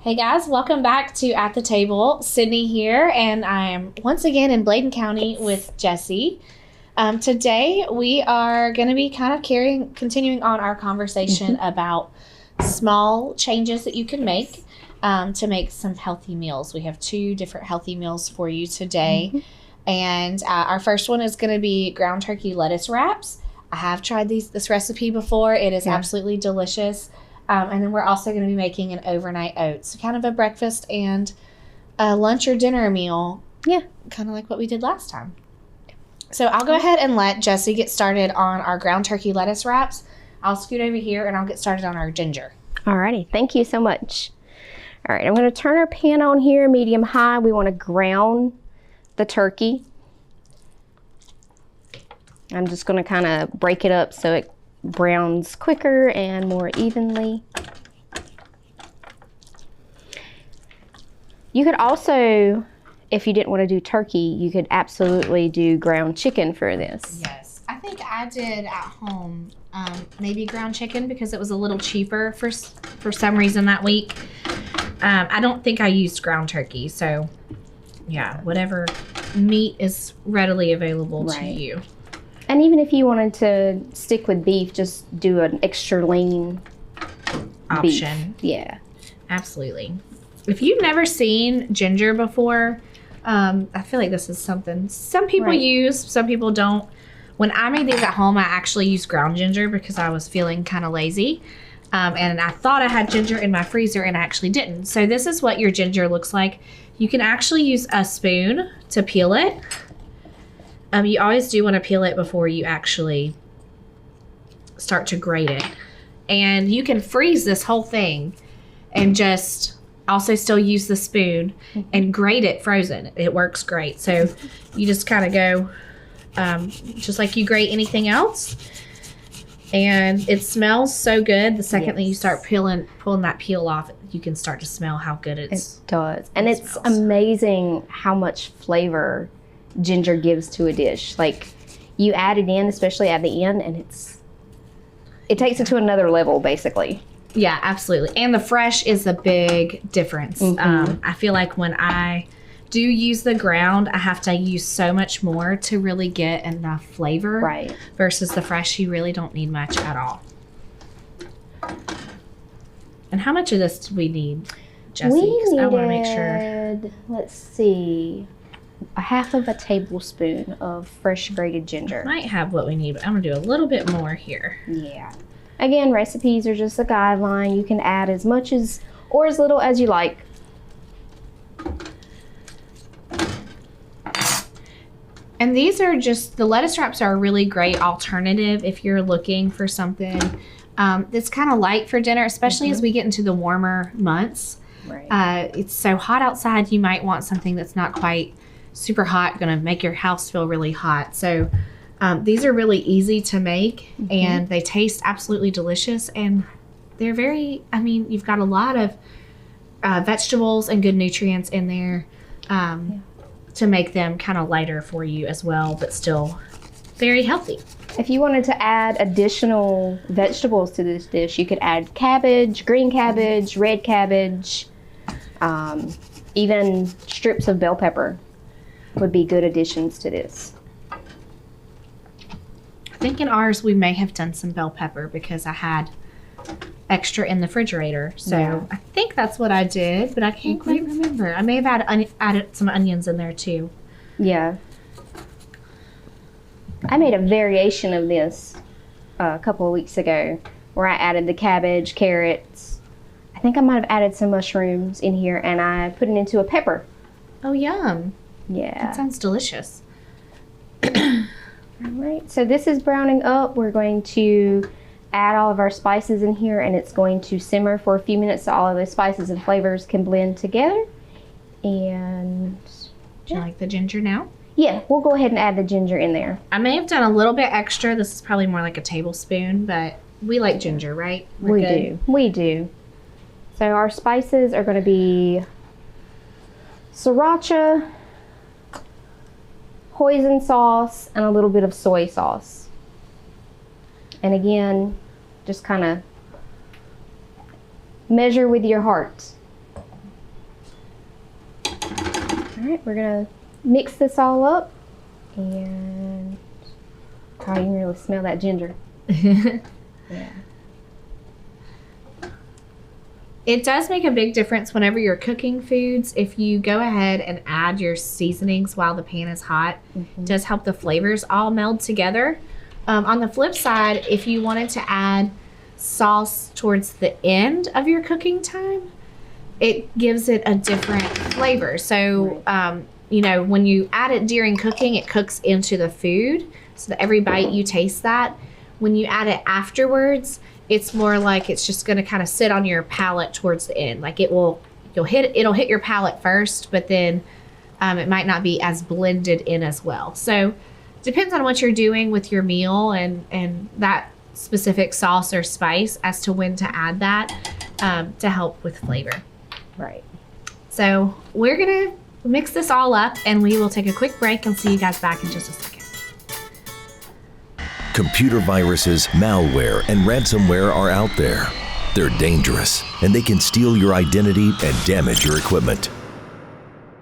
Hey guys, welcome back to At the Table. Sydney here, and I'm once again in Bladen County with Jessie. Today we are going to be kind of continuing on our conversation about small changes that you can make to make some healthy meals. We have 2 different healthy meals for you today, and our first one is going to be ground turkey lettuce wraps. I have tried this recipe before. It is absolutely delicious. And then we're also going to be making an overnight oats, so kind of a breakfast and a lunch or dinner meal. Yeah, kind of like what we did last time. So I'll go ahead and let Jessie get started on our ground turkey lettuce wraps. I'll scoot over here and I'll get started on our ginger. Alrighty, thank you so much. All right, I'm going to turn our pan on here, medium high. We want to ground the turkey. I'm just going to kind of break it up so it browns quicker and more evenly. You could also, if you didn't want to do turkey, you could absolutely do ground chicken for this. Yes, I think I did at home maybe ground chicken because it was a little cheaper for some reason that week. I don't think I used ground turkey, so yeah, whatever meat is readily available to you. And even if you wanted to stick with beef, just do an extra lean option. Beef. Yeah. Absolutely. If you've never seen ginger before, I feel like this is something some people use, some people don't. When I made these at home, I actually used ground ginger because I was feeling kind of lazy. And I thought I had ginger in my freezer and I actually didn't. So this is what your ginger looks like. You can actually use a spoon to peel it. You always do want to peel it before you actually start to grate it. And you can freeze this whole thing and just also still use the spoon and grate it frozen. It works great. So you just kind of go just like you grate anything else. And it smells so good. The second that you start pulling that peel off, you can start to smell how good it does. And it's amazing how much flavor ginger gives to a dish. Like, you add it in, especially at the end, and it takes it to another level, basically. Yeah, absolutely. And the fresh is a big difference. I feel like when I do use the ground, I have to use so much more to really get enough flavor. Right. Versus the fresh, you really don't need much at all. And how much of this do we need, Jessie? We I want to make sure. Let's see. A half of a tablespoon of fresh grated ginger. Might have what we need, but I'm going to do a little bit more here. Yeah. Again, recipes are just a guideline. You can add as much as or as little as you like. And these are just, the lettuce wraps are a really great alternative if you're looking for something that's kind of light for dinner, especially as we get into the warmer months. Right. It's so hot outside, you might want something that's not quite super hot, going to make your house feel really hot. So these are really easy to make and they taste absolutely delicious, and they're very, I mean, you've got a lot of vegetables and good nutrients in there to make them kind of lighter for you as well, but still very healthy. If you wanted to add additional vegetables to this dish, you could add cabbage, green cabbage, red cabbage, even strips of bell pepper would be good additions to this. I think in ours we may have done some bell pepper because I had extra in the refrigerator. So I think that's what I did, but I can't quite remember. I may have added some onions in there too. Yeah. I made a variation of this a couple of weeks ago where I added the cabbage, carrots. I think I might have added some mushrooms in here, and I put it into a pepper. Oh, yum. Yeah. That sounds delicious. All right, so this is browning up. We're going to add all of our spices in here, and it's going to simmer for a few minutes so all of the spices and flavors can blend together. And do you like the ginger now? Yeah, we'll go ahead and add the ginger in there. I may have done a little bit extra. This is probably more like a tablespoon, but we like ginger, right? We do. So our spices are going to be sriracha, hoisin sauce, and a little bit of soy sauce. And again, just kind of measure with your heart. right, we're gonna mix this all up, and you can really smell that ginger. Yeah. It does make a big difference whenever you're cooking foods. If you go ahead and add your seasonings while the pan is hot, it does help the flavors all meld together. On the flip side, if you wanted to add sauce towards the end of your cooking time, it gives it a different flavor. So, you know, when you add it during cooking, it cooks into the food so that every bite you taste that. When you add it afterwards, it's more like it's just going to kind of sit on your palate towards the end. Like it'll hit your palate first, but then it might not be as blended in as well. So depends on what you're doing with your meal and that specific sauce or spice as to when to add that to help with flavor. Right. So we're going to mix this all up, and we will take a quick break and see you guys back in just a second. Computer viruses, malware, and ransomware are out there. They're dangerous, and they can steal your identity and damage your equipment.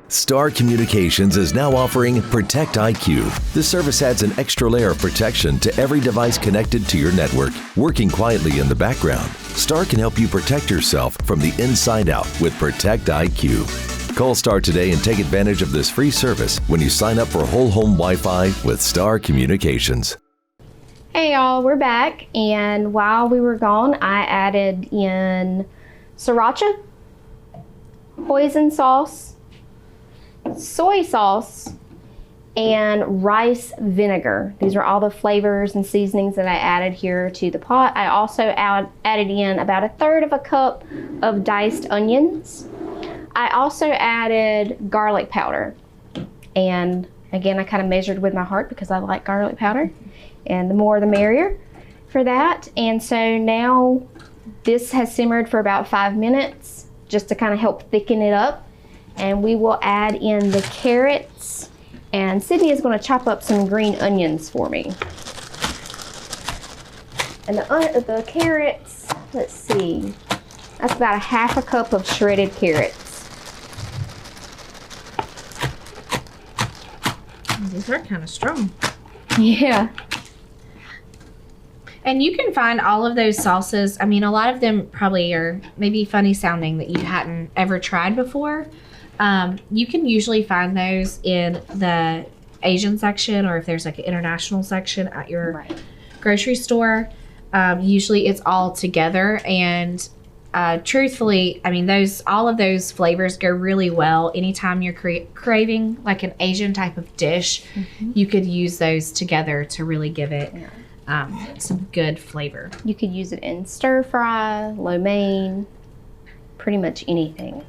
Star Communications is now offering Protect IQ. This service adds an extra layer of protection to every device connected to your network. Working quietly in the background, Star can help you protect yourself from the inside out with Protect IQ. Call Star today and take advantage of this free service when you sign up for whole home Wi-Fi with Star Communications. Hey y'all, we're back, and while we were gone, I added in sriracha, hoisin sauce, soy sauce, and rice vinegar. These are all the flavors and seasonings that I added here to the pot. I also added in about 1/3 cup of diced onions. I also added garlic powder, and again, I kind of measured with my heart because I like garlic powder. And the more the merrier for that. And so now this has simmered for about 5 minutes just to kind of help thicken it up. And we will add in the carrots. And Sydney is going to chop up some green onions for me. And the carrots, let's see, that's about 1/2 cup of shredded carrots. These are kind of strong. Yeah. And you can find all of those sauces. I mean, a lot of them probably are maybe funny sounding that you hadn't ever tried before. You can usually find those in the Asian section, or if there's like an international section at your grocery store. Usually it's all together, and truthfully, I mean, all of those flavors go really well anytime you're craving like an Asian type of dish. You could use those together to really give it some good flavor. You could use it in stir fry, lo mein, pretty much anything.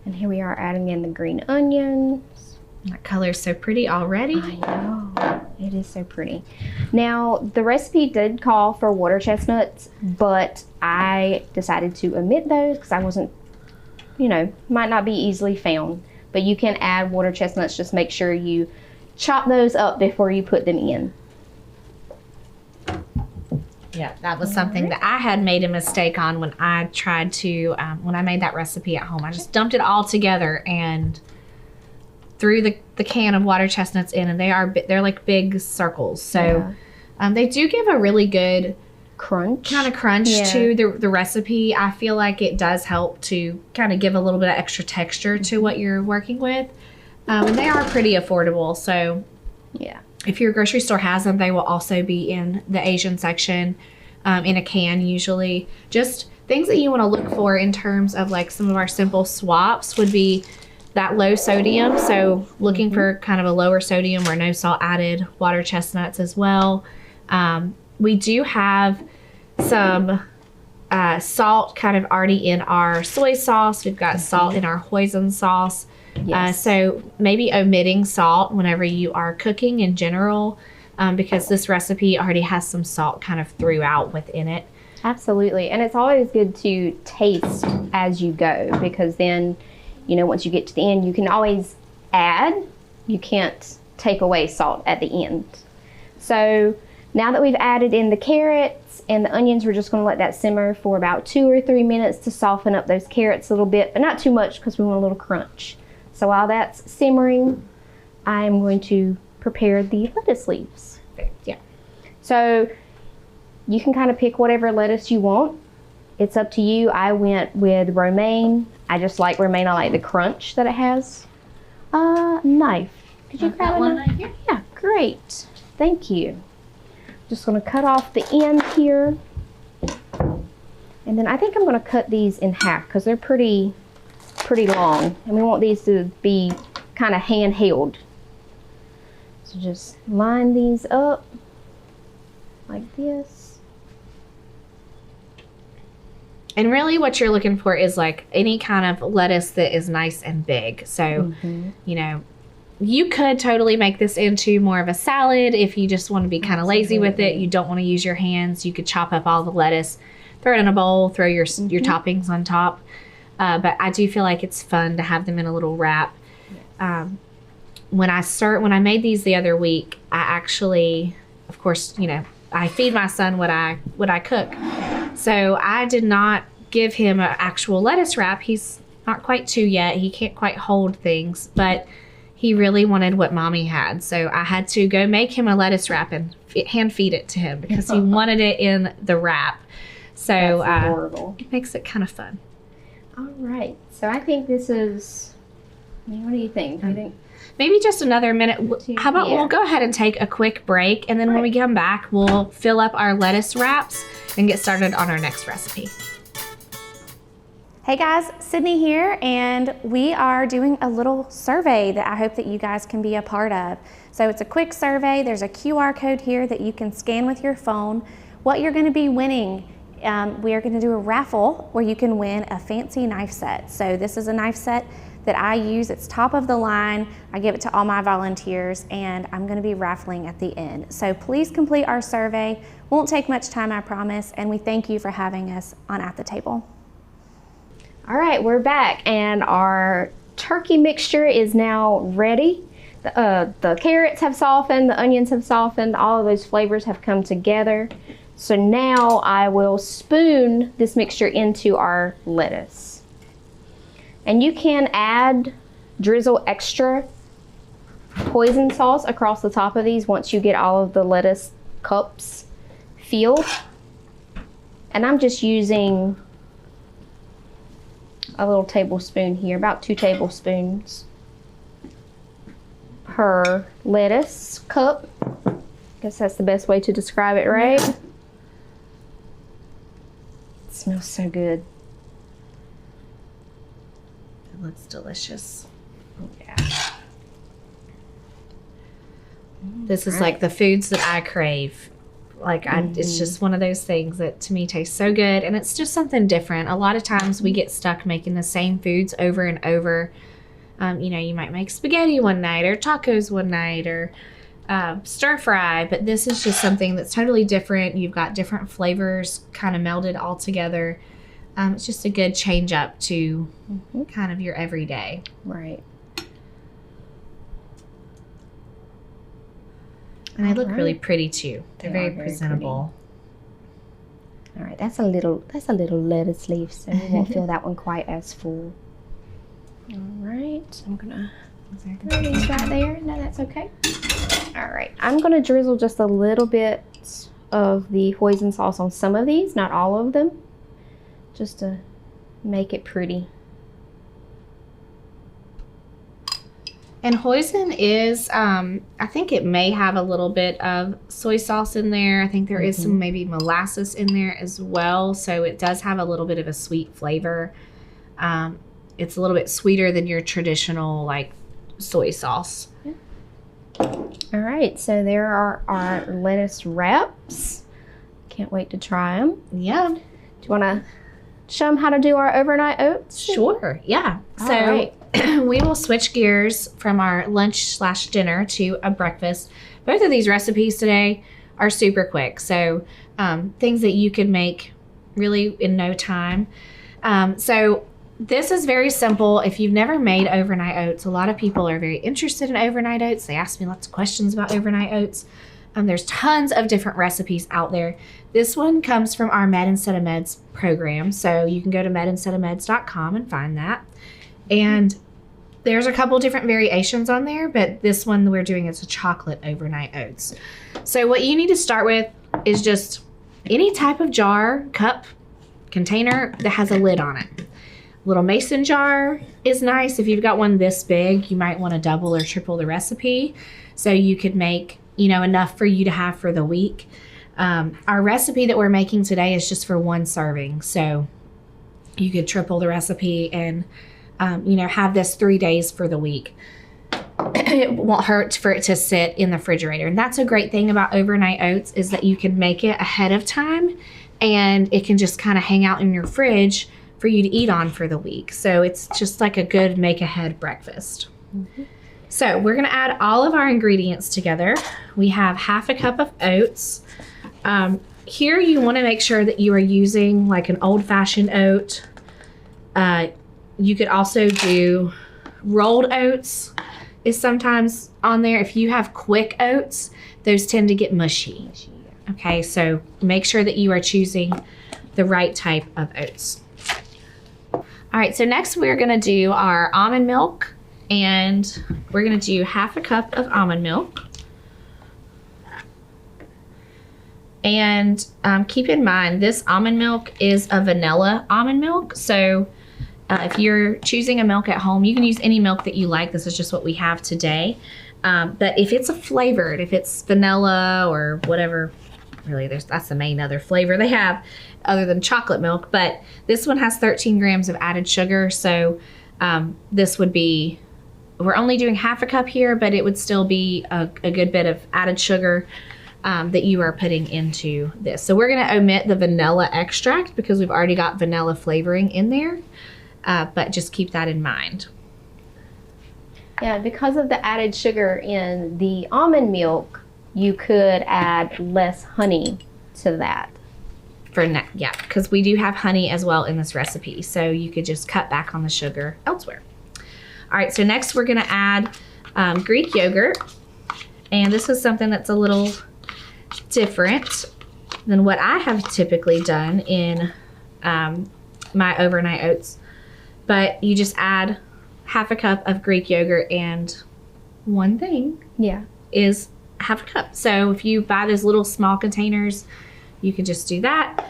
And here we are adding in the green onions. That color is so pretty already. I know, it is so pretty. Now, the recipe did call for water chestnuts, but I decided to omit those because I wasn't, might not be easily found. But you can add water chestnuts, just make sure you chop those up before you put them in. Yeah, that was something that I had made a mistake on when I tried to, when I made that recipe at home. I just dumped it all together and threw the can of water chestnuts in, and they're like big circles. So they do give a really good crunch to the recipe. I feel like it does help to kind of give a little bit of extra texture to what you're working with. And they are pretty affordable. So yeah. If your grocery store has them, they will also be in the Asian section in a can usually. Just things that you want to look for in terms of like some of our simple swaps would be that low sodium. So looking for kind of a lower sodium or no salt added water chestnuts as well. We do have some salt kind of already in our soy sauce. We've got salt in our hoisin sauce. Yes. So maybe omitting salt whenever you are cooking in general, because this recipe already has some salt kind of throughout within it. Absolutely. And it's always good to taste as you go, because then, once you get to the end, you can always add. You can't take away salt at the end. So now that we've added in the carrots and the onions, we're just going to let that simmer for about 2 or 3 minutes to soften up those carrots a little bit, but not too much because we want a little crunch. So while that's simmering, I'm going to prepare the lettuce leaves. Yeah. So you can kind of pick whatever lettuce you want. It's up to you. I went with romaine. I just like romaine. I like the crunch that it has. Knife. Could you grab one knife? right here? Yeah, great. Thank you. Just going to cut off the end here. And then I think I'm going to cut these in half because they're pretty long. And we want these to be kind of handheld. So just line these up like this. And really what you're looking for is like any kind of lettuce that is nice and big. So, you know, you could totally make this into more of a salad if you just want to be kind of lazy with it. You don't want to use your hands. You could chop up all the lettuce, throw it in a bowl, throw your toppings on top. But I do feel like it's fun to have them in a little wrap. When I made these the other week, I actually, of course, you know, I feed my son what I cook. So I did not give him an actual lettuce wrap. He's not quite 2 yet. He can't quite hold things, but he really wanted what Mommy had. So I had to go make him a lettuce wrap and hand feed it to him because he wanted it in the wrap. So that's adorable. It makes it kind of fun. All right. So I think this is, what do you think? Do you think? Maybe just another minute. How about we'll go ahead and take a quick break, and then when we come back, we'll fill up our lettuce wraps and get started on our next recipe. Hey guys, Sydney here, and we are doing a little survey that I hope that you guys can be a part of. So it's a quick survey. There's a QR code here that you can scan with your phone. What you're going to be winning, we are going to do a raffle where you can win a fancy knife set. So this is a knife set that I use. It's top of the line. I give it to all my volunteers, and I'm going to be raffling at the end. So please complete our survey. Won't take much time, I promise, and we thank you for having us on At the Table. All right, we're back, and our turkey mixture is now ready. The carrots have softened, the onions have softened, all of those flavors have come together. So now I will spoon this mixture into our lettuce. And you can drizzle extra hoisin sauce across the top of these once you get all of the lettuce cups filled. And I'm just using a little tablespoon here, about 2 tablespoons per lettuce cup. Guess that's the best way to describe it, right? It smells so good. It looks delicious. Yeah. This is like the foods that I crave. Like it's just one of those things that to me tastes so good, and it's just something different. A lot of times we get stuck making the same foods over and over. You know, you might make spaghetti one night or tacos one night or stir fry, but this is just something that's totally different. You've got different flavors kind of melded all together. It's just a good change up to kind of your everyday. Right. And they look really pretty too. They're very presentable. All right, that's a little lettuce leaf, so we won't feel that one quite as full. All right, I'm gonna throw these right there. No, that's okay. All right, I'm gonna drizzle just a little bit of the hoisin sauce on some of these, not all of them, just to make it pretty. And hoisin is, I think it may have a little bit of soy sauce in there. I think there is some maybe molasses in there as well. So it does have a little bit of a sweet flavor. It's a little bit sweeter than your traditional like soy sauce. Yeah. All right, so there are our lettuce wraps. Can't wait to try them. Yeah. Do you want to show them how to do our overnight oats? Sure, yeah. All so right. we will switch gears from our lunch/dinner to a breakfast. Both of these recipes today are super quick. So things that you could make really in no time. So this is very simple. If you've never made overnight oats, a lot of people are very interested in overnight oats. They ask me lots of questions about overnight oats. There's tons of different recipes out there. This one comes from our Med Instead of Meds program. So you can go to medinsteadofmeds.com and find that. And There's a couple different variations on there, but this one we're doing is a chocolate overnight oats. So what you need to start with is just any type of jar, cup, container that has a lid on it. Little mason jar is nice. If you've got one this big, you might want to double or triple the recipe so you could make, enough for you to have for the week. Our recipe that we're making today is just for one serving. So you could triple the recipe and, have this 3 days for the week. It won't hurt for it to sit in the refrigerator. And that's a great thing about overnight oats is that you can make it ahead of time and it can just kind of hang out in your fridge for you to eat on for the week. So it's just like a good make ahead breakfast. Mm-hmm. So we're going to add all of our ingredients together. We have half a cup of oats. Here you want to make sure that you are using like an old-fashioned oat. You could also do rolled oats is sometimes on there. If you have quick oats, those tend to get mushy. Okay, so make sure that you are choosing the right type of oats. All right, so next we're gonna do our almond milk, and we're gonna do half a cup of almond milk. And keep in mind, this almond milk is a vanilla almond milk, so if you're choosing a milk at home, you can use any milk that you like. This is just what we have today. But if it's a flavored, if it's vanilla or whatever, really that's the main other flavor they have other than chocolate milk. But this one has 13 grams of added sugar. So this would be, we're only doing half a cup here, but it would still be a good bit of added sugar that you are putting into this. So we're gonna omit the vanilla extract because we've already got vanilla flavoring in there. But just keep that in mind. Yeah, because of the added sugar in the almond milk, you could add less honey to that. Yeah, because we do have honey as well in this recipe, so you could just cut back on the sugar elsewhere. All right, so next we're gonna add Greek yogurt, and this is something that's a little different than what I have typically done in my overnight oats. But you just add half a cup of Greek yogurt, and one thing is half a cup. So if you buy those little small containers, you can just do that.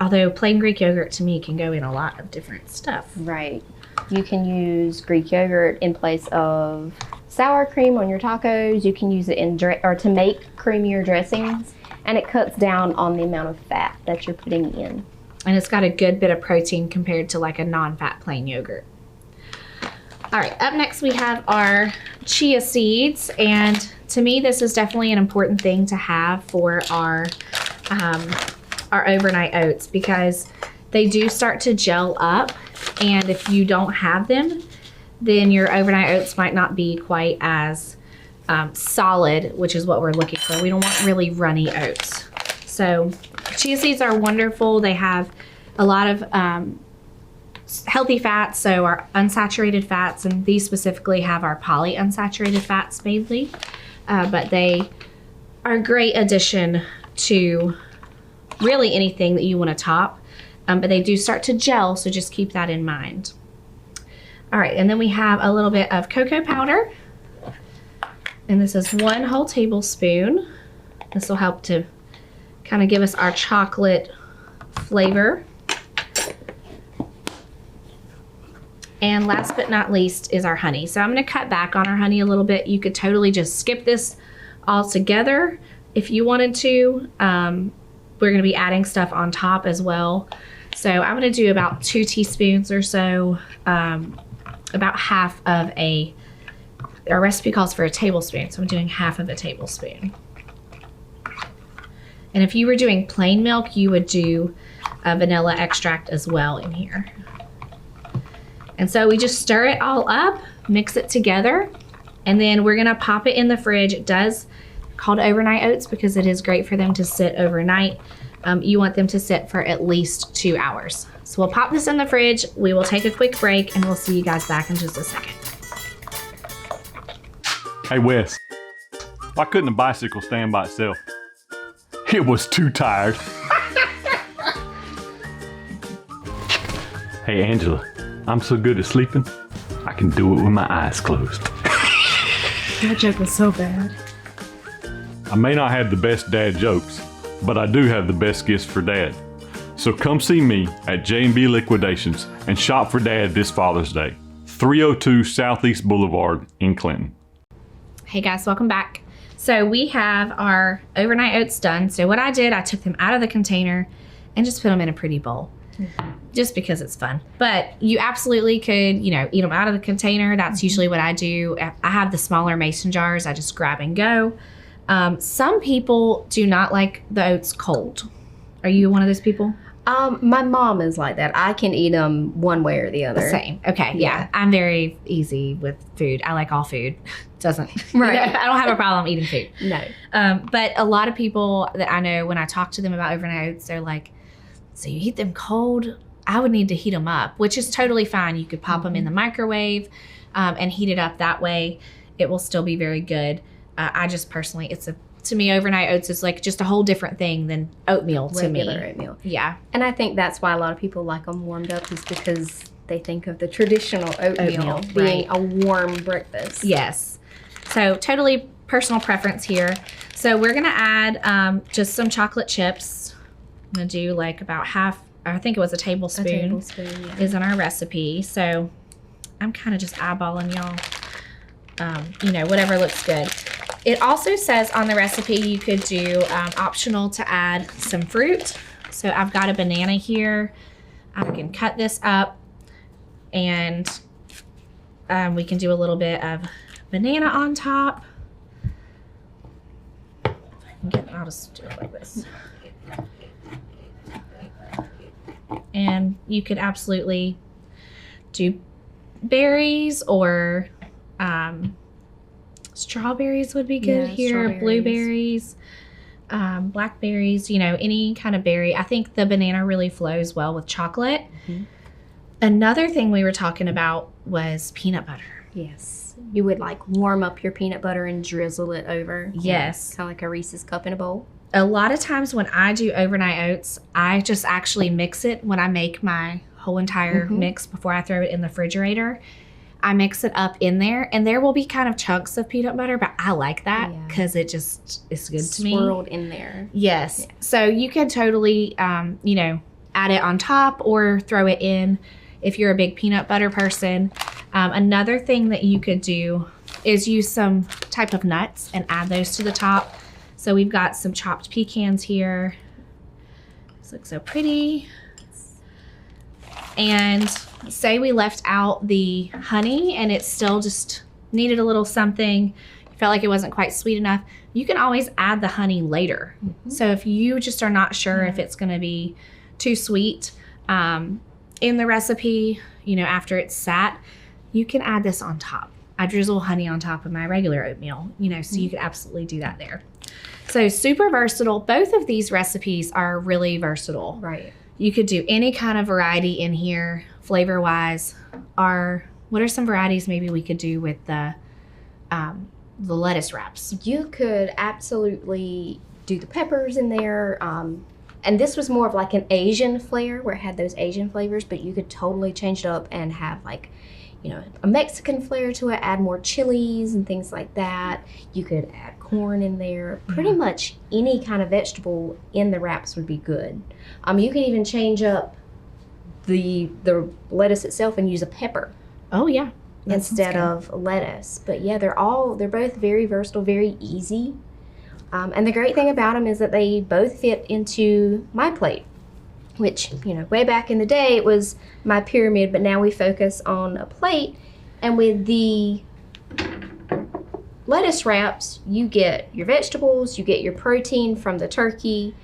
Although plain Greek yogurt to me can go in a lot of different stuff. Right. You can use Greek yogurt in place of sour cream on your tacos. You can use it to make creamier dressings, and it cuts down on the amount of fat that you're putting in. And it's got a good bit of protein compared to like a non-fat plain yogurt. All right, up next we have our chia seeds, and to me this is definitely an important thing to have for our overnight oats because they do start to gel up, and if you don't have them, then your overnight oats might not be quite as solid, which is what we're looking for. We don't want really runny oats. So chia seeds are wonderful. They have a lot of healthy fats, so our unsaturated fats, and these specifically have our polyunsaturated fats mainly, but they are a great addition to really anything that you want to top, but they do start to gel, so just keep that in mind. All right, and then we have a little bit of cocoa powder, and this is 1 whole tablespoon. This will help to kind of give us our chocolate flavor. And last but not least is our honey. So I'm going to cut back on our honey a little bit. You could totally just skip this all together if you wanted to. We're going to be adding stuff on top as well. So I'm going to do about 2 teaspoons or so, about half of our recipe calls for a tablespoon, so I'm doing half of a tablespoon. And if you were doing plain milk, you would do a vanilla extract as well in here. And so we just stir it all up, mix it together, and then we're gonna pop it in the fridge. It does called overnight oats because it is great for them to sit overnight. You want them to sit for at least 2 hours. So we'll pop this in the fridge, we will take a quick break, and we'll see you guys back in just a second. Hey Wes, why couldn't a bicycle stand by itself? It was too tired. Hey Angela, I'm so good at sleeping. can do it with my eyes closed. That joke was so bad. I may not have the best dad jokes, but I do have the best gifts for Dad. So come see me at J&B Liquidations and shop for Dad this Father's Day. 302 Southeast Boulevard in Clinton. Hey guys, welcome back. So we have our overnight oats done. So what I did, I took them out of the container and just put them in a pretty bowl. Just because it's fun. But you absolutely could, eat them out of the container. That's usually what I do. I have the smaller mason jars. I just grab and go. Some people do not like the oats cold. Are you one of those people? My mom is like that. I can eat them one way or the other. Same. Okay. Yeah. I'm very easy with food. I like all food. Doesn't. Right. I don't have a problem eating food. No. But a lot of people that I know, when I talk to them about overnight oats, they're like, so you eat them cold? I would need to heat them up, which is totally fine. You could pop them in the microwave and heat it up that way. It will still be very good. I just personally, to me, overnight oats is like just a whole different thing than oatmeal to me. Regular oatmeal. Yeah. And I think that's why a lot of people like them warmed up, is because they think of the traditional oatmeal being a warm breakfast. Yes. So totally personal preference here. So we're going to add just some chocolate chips. I'm going to do like about half, I think it was a tablespoon. A tablespoon, yeah. Is in our recipe. So I'm kind of just eyeballing y'all, whatever looks good. It also says on the recipe you could do optional to add some fruit. So I've got a banana here. I can cut this up and we can do a little bit of banana on top. I'll just do it like this. And you could absolutely do berries, or strawberries would be good here, blueberries, blackberries, any kind of berry. I think the banana really flows well with chocolate. Mm-hmm. Another thing we were talking about was peanut butter. Yes. You would warm up your peanut butter and drizzle it over. Yes. Kind of like a Reese's cup in a bowl. A lot of times when I do overnight oats, I just actually mix it when I make my whole entire mix before I throw it in the refrigerator. I mix it up in there, and there will be kind of chunks of peanut butter, but I like that because it just is good to me. Swirled in there. Yes. Yeah. So you can totally, add it on top or throw it in if you're a big peanut butter person. Another thing that you could do is use some type of nuts and add those to the top. So we've got some chopped pecans here. This looks so pretty. And say we left out the honey and it still just needed a little something, you felt like it wasn't quite sweet enough, you can always add the honey later. So if you just are not sure if it's going to be too sweet in the recipe, after it's sat, you can add this on top. I drizzle honey on top of my regular oatmeal, so you could absolutely do that there. So super versatile. Both of these recipes are really versatile. Right. You could do any kind of variety in here, flavor-wise. What are some varieties maybe we could do with the lettuce wraps? You could absolutely do the peppers in there. And this was more of like an Asian flair, where it had those Asian flavors, but you could totally change it up and have a Mexican flair to it, add more chilies and things like that. You could add corn in there. Pretty much any kind of vegetable in the wraps would be good. You can even change up the lettuce itself and use a pepper. Oh yeah. Instead of lettuce. But yeah, they're both very versatile, very easy. And the great thing about them is that they both fit into MyPlate, which, way back in the day it was My Pyramid, but now we focus on a plate. And with the lettuce wraps, you get your vegetables, you get your protein from the turkey.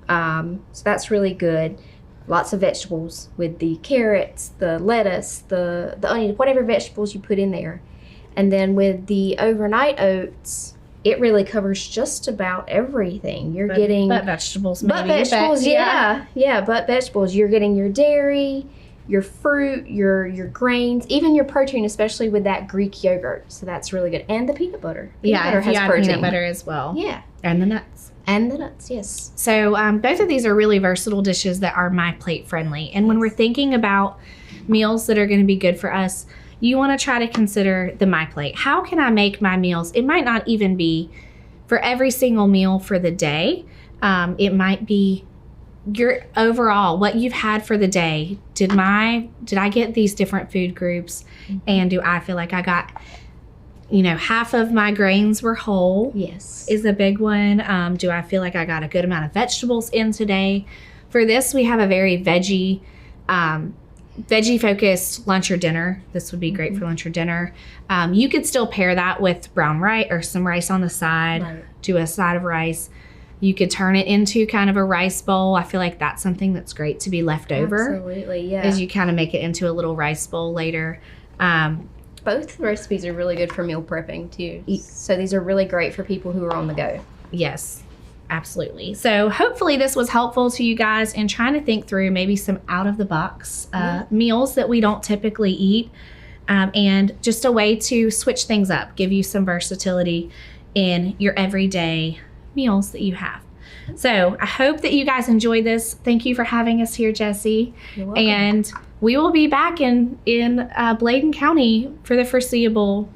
So that's really good. Lots of vegetables with the carrots, the lettuce, the onion, whatever vegetables you put in there. And then with the overnight oats, it really covers just about everything. You're getting but vegetables, maybe. But vegetables, but vegetables. You're getting your dairy, your fruit, your grains, even your protein, especially with that Greek yogurt. So that's really good. And the peanut butter. Peanut butter has protein. Peanut butter as well. Yeah. And the nuts. And the nuts, yes. So both of these are really versatile dishes that are MyPlate friendly. And when we're thinking about meals that are going to be good for us, you want to try to consider the MyPlate. How can I make my meals? It might not even be for every single meal for the day. It might be your overall, what you've had for the day. Did I get these different food groups? And do I feel like I got, half of my grains were whole? Yes. Is a big one. Do I feel like I got a good amount of vegetables in today? For this, we have a very veggie focused lunch or dinner. This would be great for lunch or dinner. You could still pair that with brown rice or some rice on the side. Right. Do a side of rice. You could turn it into kind of a rice bowl. I feel like that's something that's great to be left over. Absolutely, yeah. As you kind of make it into a little rice bowl later. Both recipes are really good for meal prepping too. So these are really great for people who are on the go. Yes, absolutely. So hopefully this was helpful to you guys in trying to think through maybe some out-of-the-box meals that we don't typically eat, and just a way to switch things up, give you some versatility in your everyday meals that you have. So I hope that you guys enjoyed this. Thank you for having us here, Jessie. You're welcome. And we will be back in Bladen County for the foreseeable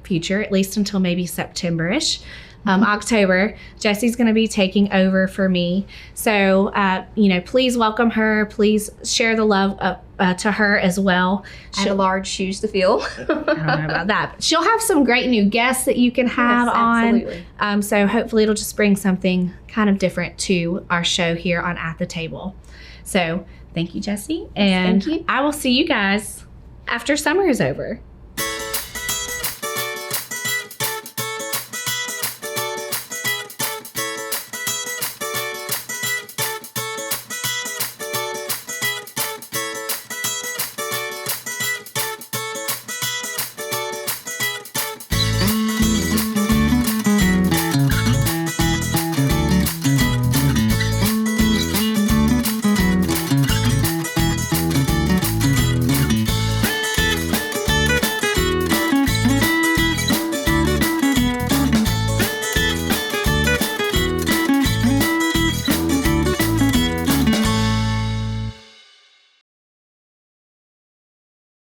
future, at least until maybe September-ish. October, Jessie's going to be taking over for me. So, please welcome her. Please share the love to her as well. I have large shoes to fill. I don't know about that. But she'll have some great new guests that you can have absolutely. on. So hopefully it'll just bring something kind of different to our show here on At the Table. So thank you, Jessie. And thank you. I will see you guys after summer is over.